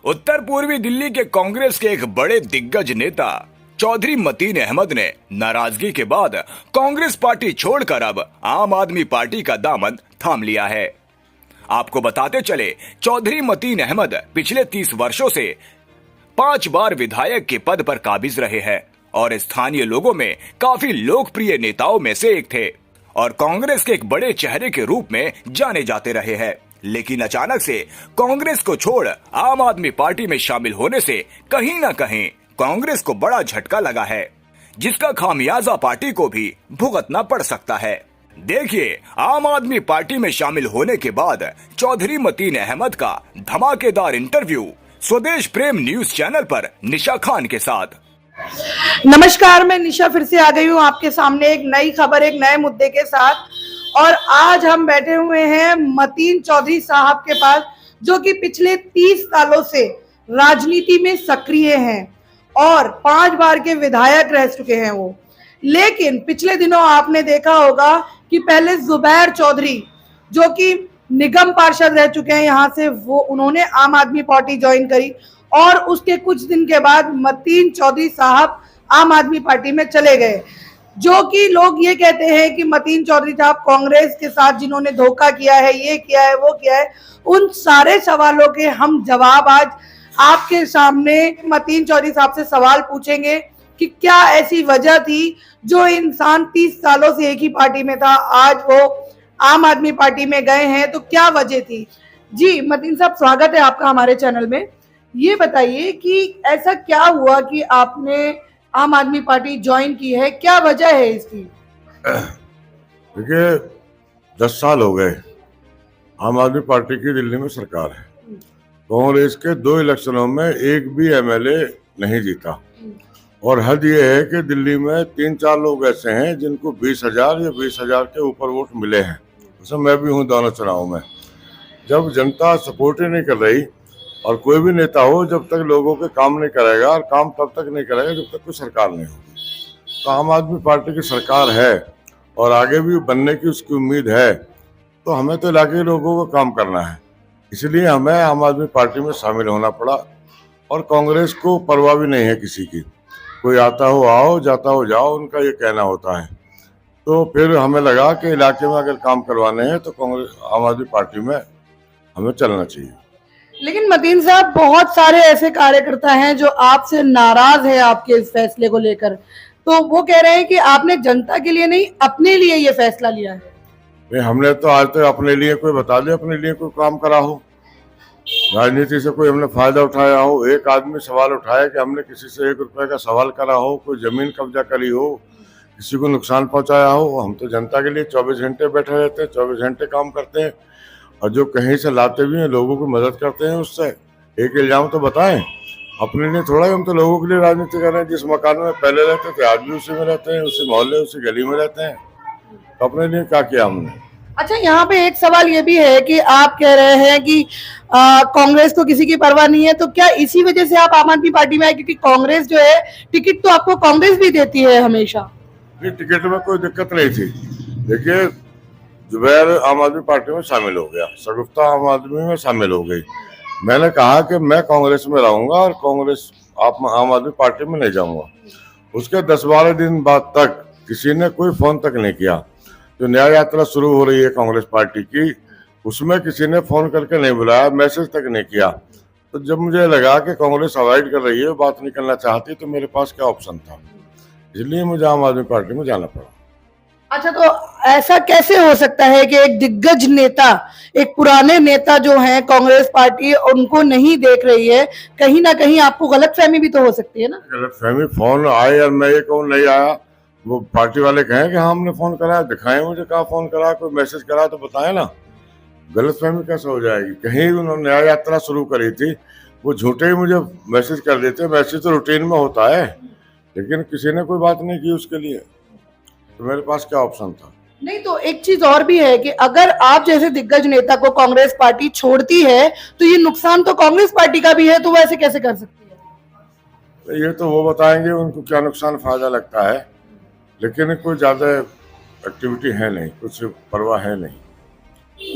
उत्तर पूर्वी दिल्ली के कांग्रेस के एक बड़े दिग्गज नेता चौधरी मतीन अहमद ने नाराजगी के बाद कांग्रेस पार्टी छोड़कर अब आम आदमी पार्टी का दामन थाम लिया है। आपको बताते चले, चौधरी मतीन अहमद पिछले 30 वर्षों से 5 बार विधायक के पद पर काबिज रहे हैं और स्थानीय लोगों में काफी लोकप्रिय नेताओं में से एक थे और कांग्रेस के एक बड़े चेहरे के रूप में जाने जाते रहे हैं। लेकिन अचानक से कांग्रेस को छोड़ आम आदमी पार्टी में शामिल होने से कहीं ना कहीं कांग्रेस को बड़ा झटका लगा है, जिसका खामियाजा पार्टी को भी भुगतना पड़ सकता है। देखिए आम आदमी पार्टी में शामिल होने के बाद चौधरी मतीन अहमद का धमाकेदार इंटरव्यू स्वदेश प्रेम न्यूज चैनल पर निशा खान के साथ। नमस्कार, मैं निशा फिर से आ गई हूँ आपके सामने एक नई खबर, एक नए मुद्दे के साथ। और आज हम बैठे हुए हैं मतीन चौधरी साहब के पास, जो कि पिछले 30 सालों से राजनीति में सक्रिय हैं और 5 बार के विधायक रह चुके हैं वो। लेकिन पिछले दिनों आपने देखा होगा कि पहले जुबैर चौधरी, जो कि निगम पार्षद रह चुके हैं यहाँ से, वो उन्होंने आम आदमी पार्टी ज्वाइन करी और उसके कुछ दिन के बाद मतीन चौधरी साहब आम आदमी पार्टी में चले गए। जो कि लोग ये कहते हैं कि मतीन चौधरी साहब कांग्रेस के साथ जिन्होंने धोखा किया है, ये किया है, वो किया है, उन सारे सवालों के हम जवाब आज आपके सामने मतीन चौधरी साहब से सवाल पूछेंगे कि क्या ऐसी वजह थी जो इंसान 30 सालों से एक ही पार्टी में था, आज वो आम आदमी पार्टी में गए हैं, तो क्या वजह थी। जी मतीन साहब, स्वागत है आपका हमारे चैनल में। ये बताइए कि ऐसा क्या हुआ कि आपने आम आदमी पार्टी ज्वाइन की है, क्या वजह है इसकी। देखिए 10 साल हो गए आम आदमी पार्टी की दिल्ली में सरकार है। कांग्रेस के 2 इलेक्शनों में एक भी एमएलए नहीं जीता और हद ये है कि दिल्ली में 3-4 लोग ऐसे हैं जिनको 20,000 या 20,000 के ऊपर वोट मिले हैं। उसमें मैं भी हूँ दोनों चुनाव में। जब जनता सपोर्ट ही नहीं कर रही और कोई भी नेता हो जब तक लोगों के काम नहीं करेगा, और काम तब तक नहीं करेगा जब तक कोई सरकार नहीं होगी। तो आम आदमी पार्टी की सरकार है और आगे भी बनने की उसकी उम्मीद है, तो हमें तो इलाके के लोगों को काम करना है, इसलिए हमें आम आदमी पार्टी में शामिल होना पड़ा। और कांग्रेस को परवाह भी नहीं है किसी की, कोई आता हो आओ, जाता हो जाओ, उनका ये कहना होता है। तो फिर हमें लगा कि इलाके में अगर काम करवाने हैं तो कांग्रेस आम आदमी पार्टी में हमें चलना चाहिए। लेकिन मतीन साहब, बहुत सारे ऐसे कार्यकर्ता हैं जो आपसे नाराज है आपके इस फैसले को लेकर। तो वो कह रहे हैं कि आपने जनता के लिए नहीं, अपने लिए ये फैसला लिया है। नहीं, हमने तो आज तक अपने लिए कोई बता दे, अपने लिए कोई काम करा हो, राजनीति से कोई हमने फायदा उठाया हो, एक आदमी सवाल उठाया कि हमने किसी से 1 रुपए का सवाल करा हो, कोई जमीन कब्जा करी हो, किसी को नुकसान पहुंचाया हो। हम तो जनता के लिए 24 घंटे बैठे रहते हैं, 24 घंटे काम करते हैं और जो कहीं से लाते भी हैं लोगों की मदद करते हैं। उससे एक इल्जाम तो बताएं, अपने लिए थोड़ा ही, हम तो लोगों के लिए राजनीति कर रहे हैं। जिस मकान में पहले रहते थे आज भी उसी में रहते हैं, उसी मोहल्ले उसी गली में रहते हैं, तो अपने लिए क्या किया हमने। अच्छा, यहाँ पे एक सवाल ये भी है कि आप कह रहे हैं कि कांग्रेस को किसी की परवाह नहीं है, तो क्या इसी वजह से आप आम आदमी पार्टी में आए, क्योंकि कांग्रेस जो है टिकट तो आपको कांग्रेस भी देती है हमेशा। नहीं, टिकट में कोई दिक्कत नहीं थी। देखिए जुबैर आम आदमी पार्टी में शामिल हो गया, शगुफ्ता आम आदमी में शामिल हो गई। मैंने कहा कि मैं कांग्रेस में रहूंगा और कांग्रेस आम आदमी पार्टी में नहीं जाऊंगा। उसके 10-12 दिन बाद तक किसी ने कोई फोन तक नहीं किया। जो न्याय यात्रा शुरू हो रही है कांग्रेस पार्टी की, उसमें किसी ने फोन करके नहीं बुलाया, मैसेज तक नहीं किया। तो जब मुझे लगा कि कांग्रेस अवॉइड कर रही है, बात नहीं करना चाहती, तो मेरे पास क्या ऑप्शन था, इसलिए मुझे आम आदमी पार्टी में जाना पड़ा। अच्छा, तो ऐसा कैसे हो सकता है कि एक दिग्गज नेता, एक पुराने नेता जो हैं कांग्रेस पार्टी, उनको नहीं देख रही है? कहीं ना कहीं आपको गलतफहमी भी तो हो सकती है ना। गलतफहमी, फोन आए और मैं ये कहूँ नहीं आया, वो पार्टी वाले कहें कि हाँ हमने फोन करा, दिखाएं मुझे कहाँ फोन करा, कोई मैसेज करा तो बताएं ना। गलतफहमी कैसे हो जाएगी। कहीं उन्होंने न्याय यात्रा शुरू करी थी, वो झूठे ही मुझे मैसेज कर देते। मैसेज तो रूटीन में होता है, लेकिन किसी ने कोई बात नहीं की उसके लिए, तो मेरे पास क्या ऑप्शन था। नहीं, तो एक चीज और भी है कि अगर आप जैसे दिग्गज नेता को कांग्रेस पार्टी छोड़ती है तो ये नुकसान तो कांग्रेस पार्टी का भी है, तो वैसे कैसे कर सकती है। तो ये तो वो बताएंगे उनको क्या नुकसान फायदा लगता है, लेकिन कोई ज्यादा एक्टिविटी है नहीं, कुछ परवाह है नहीं।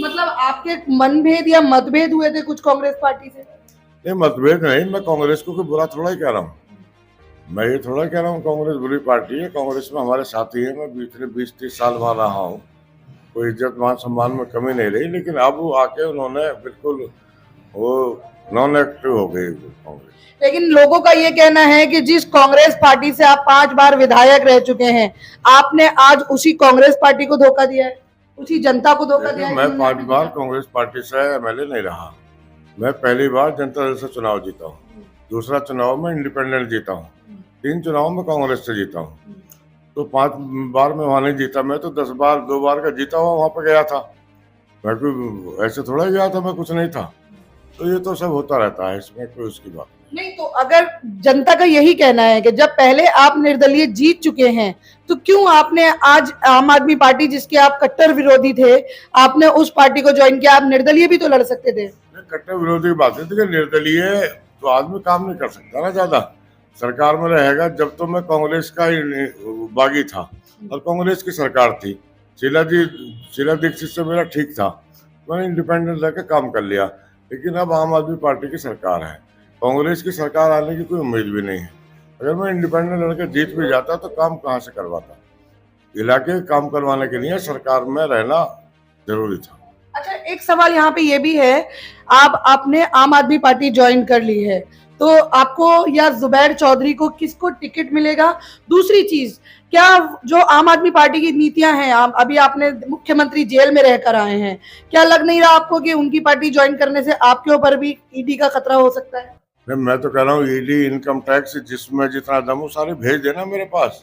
मतलब आपके मनभेद या मतभेद हुए थे कुछ कांग्रेस पार्टी से? ये मतभेद नहीं, मैं कांग्रेस को कोई बुरा थोड़ा ही कह रहा हूँ। मैं ये थोड़ा कह रहा हूँ कांग्रेस बुरी पार्टी है। कांग्रेस में हमारे साथी है, मैं पिछले 20-30 साल वहाँ रहा हूँ, कोई इज्जत मान सम्मान में कमी नहीं रही। लेकिन अब वो आके उन्होंने बिल्कुल वो नॉन एक्टिव हो गई कांग्रेस। लेकिन लोगों का ये कहना है कि जिस कांग्रेस पार्टी से आप 5 बार विधायक रह चुके हैं, आपने आज उसी कांग्रेस पार्टी को धोखा दिया है, उसी जनता को धोखा दिया है। मैं 5 बार कांग्रेस पार्टी से एमएलए नहीं रहा। मैं पहली बार जनता दल से चुनाव जीता हूँ, दूसरा चुनाव में इंडिपेंडेंट जीता हूँ, 3 चुनाव में कांग्रेस से जीता हूँ। तो 5 बार में वहां नहीं जीता, मैं तो 10 बार 2 बार का जीता हुआ वहां पर गया था। मैं कोई ऐसे थोड़ा गया था, मैं कुछ नहीं था। तो ये तो सब होता रहता है, इसमें कोई उसकी बात नहीं। तो अगर जनता का यही कहना है कि जब पहले आप निर्दलीय जीत चुके हैं, तो क्यों आपने आज आम आदमी पार्टी, जिसके आप कट्टर विरोधी थे, आपने उस पार्टी को ज्वाइन किया? आप निर्दलीय भी तो लड़ सकते थे। कट्टर विरोधी की बात है, देखिए निर्दलीय तो आदमी काम नहीं कर सकता ना ज्यादा, सरकार में रहेगा। जब तो मैं कांग्रेस का ही बागी था और कांग्रेस की सरकार थी, शीला दीक्षित से मेरा ठीक था, मैंने इंडिपेंडेंट रहकर काम कर लिया। लेकिन अब आम आदमी पार्टी की सरकार है, कांग्रेस की सरकार आने की कोई उम्मीद भी नहीं है। अगर मैं इंडिपेंडेंट लड़कर जीत भी जाता तो काम कहाँ से करवाता? इलाके काम करवाने के लिए सरकार में रहना जरूरी था। अच्छा, एक सवाल यहाँ पे ये भी है, आपने आम आदमी पार्टी ज्वाइन कर ली है, तो आपको या जुबैर चौधरी को किसको टिकट मिलेगा? दूसरी चीज, क्या जो आम आदमी पार्टी की नीतियां हैं, अभी आपने मुख्यमंत्री जेल में रहकर आए हैं, क्या लग नहीं रहा आपको कि उनकी पार्टी ज्वाइन करने से आपके ऊपर भी ईडी का खतरा हो सकता है? मैं तो कह रहा हूँ ईडी, इनकम टैक्स, जिसमें जितना दम हो सारे भेज देना मेरे पास।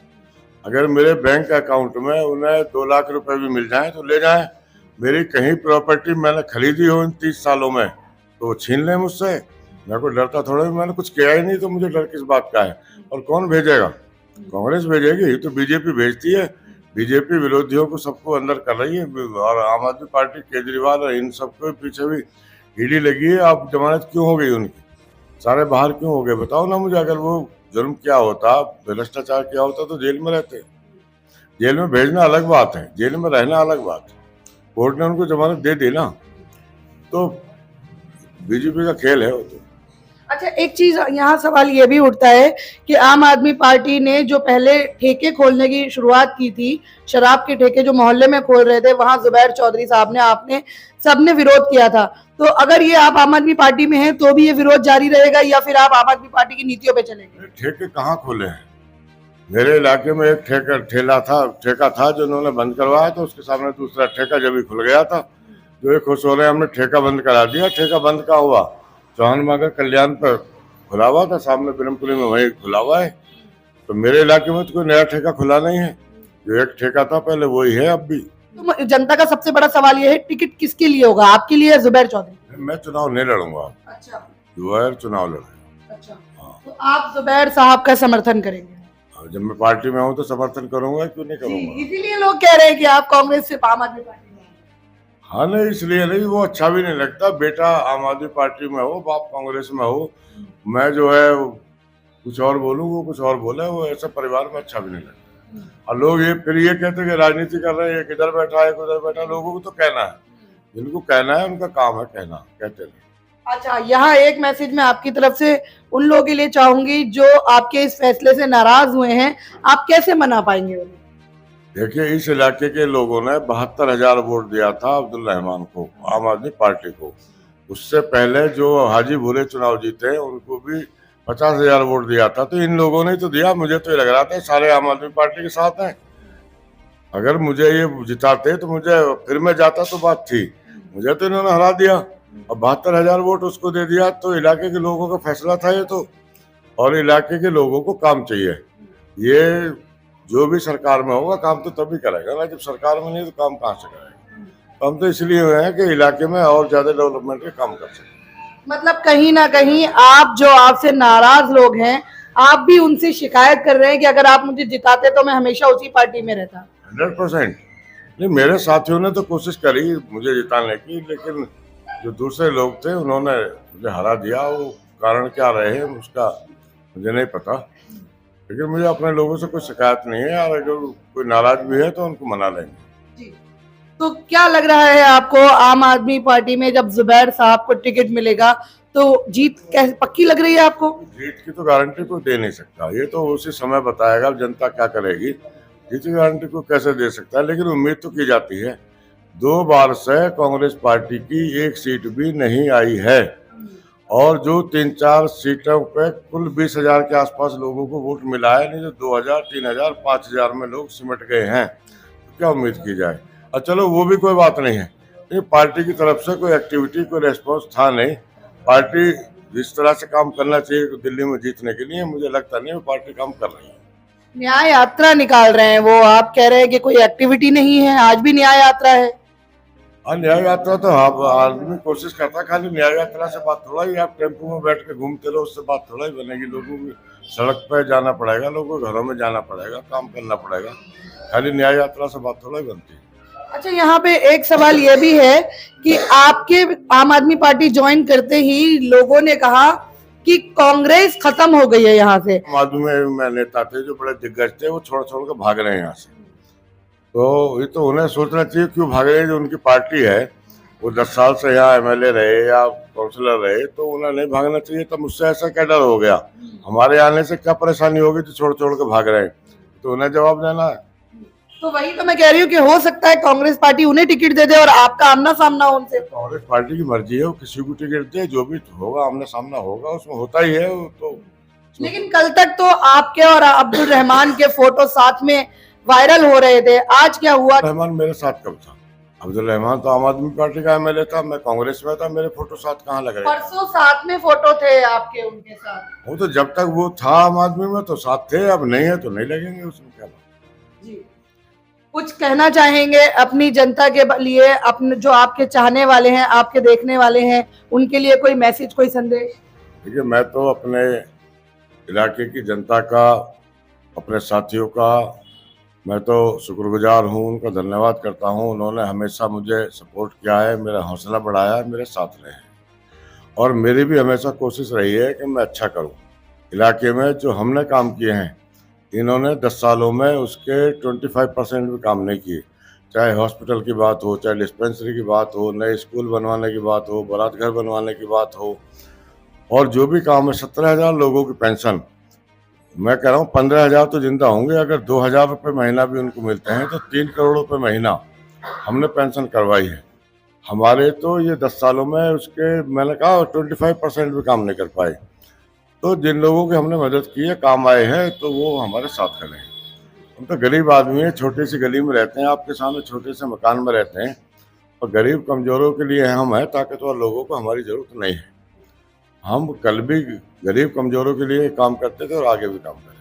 अगर मेरे बैंक अकाउंट में उन्हें 2 लाख रुपए भी मिल जाए तो ले जाए। मेरी कहीं प्रॉपर्टी मैंने खरीदी हो इन 30 सालों में तो वो छीन लें मुझसे। मैं कोई डरता थोड़ा, मैंने कुछ किया ही नहीं, तो मुझे डर किस बात का है? और कौन भेजेगा? कांग्रेस भेजेगी, तो बीजेपी भेजती है। बीजेपी विरोधियों को सबको अंदर कर रही है, और आम आदमी पार्टी, केजरीवाल और इन सबके पीछे भी ईडी लगी है। अब जमानत क्यों हो गई उनकी? सारे बाहर क्यों हो गए बताओ ना मुझे। अगर वो जुर्म क्या होता, भ्रष्टाचार क्या होता, तो जेल में रहते। जेल में भेजना अलग बात है, जेल में रहना अलग बात है। कोर्ट ने उनको जमानत दे दी ना, तो बीजेपी का खेल है वो तो। अच्छा, एक चीज यहाँ सवाल ये भी उठता है कि आम आदमी पार्टी ने जो पहले ठेके खोलने की शुरुआत की थी, शराब के ठेके जो मोहल्ले में खोल रहे थे, वहां जुबैर चौधरी साहब ने, आपने, सबने विरोध किया था। तो अगर ये आप आम आदमी पार्टी में हैं तो भी ये विरोध जारी रहेगा, या फिर आप आम आदमी पार्टी की नीतियों पे चलेंगे? ठेके कहाँ खोले हैं? मेरे इलाके में एक ठेका था जो उन्होंने बंद करवाया, तो उसके सामने दूसरा ठेका जब भी खुल गया था, जो ये खुश हो रहे हैं हमने ठेका बंद करा दिया। ठेका बंद कहाँ हुआ? चौहान मगर कल्याण पर खुला हुआ था, सामने ब्रह्मपुरी में वही खुला हुआ है। तो मेरे इलाके में तो कोई नया ठेका खुला नहीं है, जो एक ठेका था पहले वही है अब भी। तो जनता का सबसे बड़ा सवाल ये है, टिकट किसके लिए होगा, आपके लिए या जुबैर चौधरी? मैं चुनाव नहीं लड़ूंगा। अच्छा, जुबैर चुनाव लड़ेगा। अच्छा, तो आप जुबैर साहब का समर्थन करेंगे? जब मैं पार्टी में हूँ तो समर्थन करूंगा, क्यों नहीं करूंगा? इसीलिए लोग कह रहे हैं कि आप कांग्रेस से आम आदमी पार्टी में। हाँ, नहीं इसलिए नहीं, वो अच्छा भी नहीं लगता। बेटा आम आदमी पार्टी में हो, बाप कांग्रेस में हो, मैं जो है कुछ और बोलूँ, वो कुछ और बोले, वो ऐसा परिवार में अच्छा भी नहीं लगता। और लोग ये फिर ये कहते हैं कि राजनीति कर रहे हैं, एक इधर बैठा है, एक उधर बैठा। लोगों को तो कहना है, जिनको कहना है उनका काम है कहना, कहते नहीं। अच्छा, यहाँ एक मैसेज मैं आपकी तरफ से उन लोगों के लिए चाहूंगी जो आपके इस फैसले से नाराज हुए हैं, आप कैसे मना पाएंगे उन्हें? देखिए, इस इलाके के लोगों ने 72,000 वोट दिया था अब्दुल रहमान को, आम आदमी पार्टी को। उससे पहले जो हाजी भूरे चुनाव जीते उनको भी 50,000 वोट दिया था। तो इन लोगों ने तो दिया, मुझे तो ये लग रहा था सारे आम आदमी पार्टी के साथ हैं। अगर मुझे ये जिताते तो मुझे फिर मैं जाता तो बात थी, मुझे तो इन्होंने हरा दिया। अब 72,000 वोट उसको दे दिया, तो इलाके के लोगों का फैसला था ये तो। और इलाके के लोगों को काम चाहिए। ये जो भी सरकार में होगा काम तो तभी करेगा ना, जब सरकार में नहीं तो काम कहाँ से करेगा? हम तो इसलिए हुए हैं कि इलाके में और ज्यादा डेवलपमेंट के काम कर सकें। मतलब कहीं ना कहीं आप, जो आपसे नाराज लोग हैं, आप भी उनसे शिकायत कर रहे हैं कि अगर आप मुझे जिताते तो मैं हमेशा उसी पार्टी में रहता। 100%। नहीं, मेरे साथियों ने तो कोशिश करी मुझे जिताने की, लेकिन जो दूसरे लोग थे उन्होंने मुझे हरा दिया। वो कारण क्या रहे हैं उसका मुझे नहीं पता, लेकिन मुझे अपने लोगों से कोई शिकायत नहीं है। और अगर कोई नाराज भी है तो उनको मना लेंगे। तो क्या लग रहा है आपको, आम आदमी पार्टी में जब जुबैर साहब को टिकट मिलेगा तो जीत कैसे पक्की लग रही है आपको? जीत की तो गारंटी कोई दे नहीं सकता, ये तो उसी समय बताएगा जनता क्या करेगी। जीत की गारंटी को कैसे दे सकता है, लेकिन उम्मीद तो की जाती है। 2 बार से कांग्रेस पार्टी की एक सीट भी नहीं आई है, और जो 3-4 सीटों पे कुल 20,000 के आसपास लोगों को वोट मिला है, नहीं तो 2,000, 3,000, 5,000 में लोग सिमट गए हैं। तो क्या उम्मीद की जाए। और चलो वो भी कोई बात नहीं है, लेकिन पार्टी की तरफ से कोई एक्टिविटी, कोई रेस्पॉन्स था नहीं। पार्टी जिस तरह से काम करना चाहिए दिल्ली में जीतने के लिए, मुझे लगता नहीं वो पार्टी काम कर रही है। न्याय यात्रा निकाल रहे हैं वो, आप कह रहे हैं कि कोई एक्टिविटी नहीं है, आज भी न्याय यात्रा है। न्याय यात्रा तो आदमी कोशिश करता है, खाली न्याय यात्रा से बात थोड़ा ही, आप टेम्पो में बैठ के घूमते रहो उससे बात थोड़ा ही बनेगी। लोगों को सड़क पर जाना पड़ेगा, लोगों को घरों में जाना पड़ेगा, काम करना पड़ेगा, खाली न्याय यात्रा से बात थोड़ा ही बनती है। अच्छा, यहाँ पे एक सवाल ये भी है कि आपके आम आदमी पार्टी ज्वाइन करते ही लोगों ने कहा कि कांग्रेस खत्म हो गई है यहाँ से। आम आदमी में नेता थे जो बड़े दिग्गज थे, वो छोड़ छोड़ के भाग रहे हैं यहाँ से। तो ये तो उन्हें सोचना चाहिए क्यों भाग रहे हैं। जो उनकी पार्टी है वो 10 साल से यहाँ एमएलए रहे या काउंसलर रहे, तो उन्हें नहीं भागना चाहिए। तो मुझसे ऐसा क्या डर हो गया, हमारे आने से क्या परेशानी होगी तो छोड़ छोड़ के भाग रहे हैं, तो उन्हें जवाब देना है। तो वही तो मैं कह रही हूँ कि हो सकता है कांग्रेस पार्टी उन्हें टिकट दे दे और आपका आमना सामना हो उनसे। कांग्रेस पार्टी की मर्जी है, वो किसी को टिकट दे, जो भी होगा आमने सामना होगा, उसमें होता ही है वो तो। लेकिन कल तक तो आपके और अब्दुल रहमान के फोटो साथ में वायरल हो रहे थे, आज क्या हुआ? रहमान मेरे साथ कब था? अब्दुल रहमान तो आम आदमी पार्टी का एमएलए था, मैं कांग्रेस में था, मेरे फोटो साथ कहाँ लग रहे? परसों साथ में फोटो थे आपके उनके साथ। वो तो जब तक वो था आम आदमी में तो साथ थे, अब नहीं है तो नहीं लगेंगे, उसमें क्या बात। जी, कुछ कहना चाहेंगे अपनी जनता के लिए, अपने जो आपके चाहने वाले हैं, आपके देखने वाले हैं, उनके लिए कोई मैसेज, कोई संदेश? देखिए, मैं तो अपने इलाके की जनता का, अपने साथियों का मैं तो शुक्रगुजार हूँ, उनका धन्यवाद करता हूँ। उन्होंने हमेशा मुझे सपोर्ट किया है, मेरा हौसला बढ़ाया है, मेरे साथ रहे हैं, और मेरी भी हमेशा कोशिश रही है कि मैं अच्छा करूँ। इलाके में जो हमने काम किए हैं, इन्होंने 10 सालों में उसके 25% भी काम नहीं किए। चाहे हॉस्पिटल की बात हो, चाहे डिस्पेंसरी की बात हो, नए स्कूल बनवाने की बात हो, बारात घर बनवाने की बात हो, और जो भी काम है, 17,000 लोगों की पेंशन, मैं कह रहा हूँ 15,000 तो जिंदा होंगे। अगर 2,000 रुपये महीना भी उनको मिलते हैं तो 3 करोड़ रुपये महीना हमने पेंशन करवाई है। हमारे तो ये 10 सालों में उसके, मैंने कहा 25% भी काम नहीं कर पाए। तो जिन लोगों की हमने मदद की है, काम आए हैं, तो वो हमारे साथ खड़े हैं। हम तो गरीब आदमी है, छोटी सी गली में रहते हैं, आपके सामने छोटे से मकान में रहते हैं, और गरीब कमजोरों के लिए हम हैं, ताकतवर लोगों को हमारी जरूरत नहीं है। हम कल भी गरीब कमजोरों के लिए काम करते थे और आगे भी काम करें।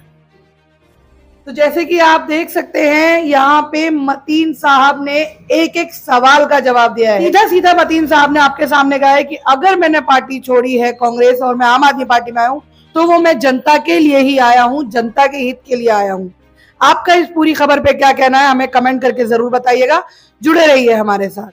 तो जैसे कि आप देख सकते हैं, यहाँ पे मतीन साहब ने एक एक सवाल का जवाब दिया है। सीधा सीधा मतीन साहब ने आपके सामने कहा है कि अगर मैंने पार्टी छोड़ी है कांग्रेस और मैं आम आदमी पार्टी में आया हूँ, तो वो मैं जनता के लिए ही आया हूँ, जनता के हित के लिए आया हूँ। आपका इस पूरी खबर पे क्या कहना है, हमें कमेंट करके जरूर बताइएगा। जुड़े रहिए हमारे साथ।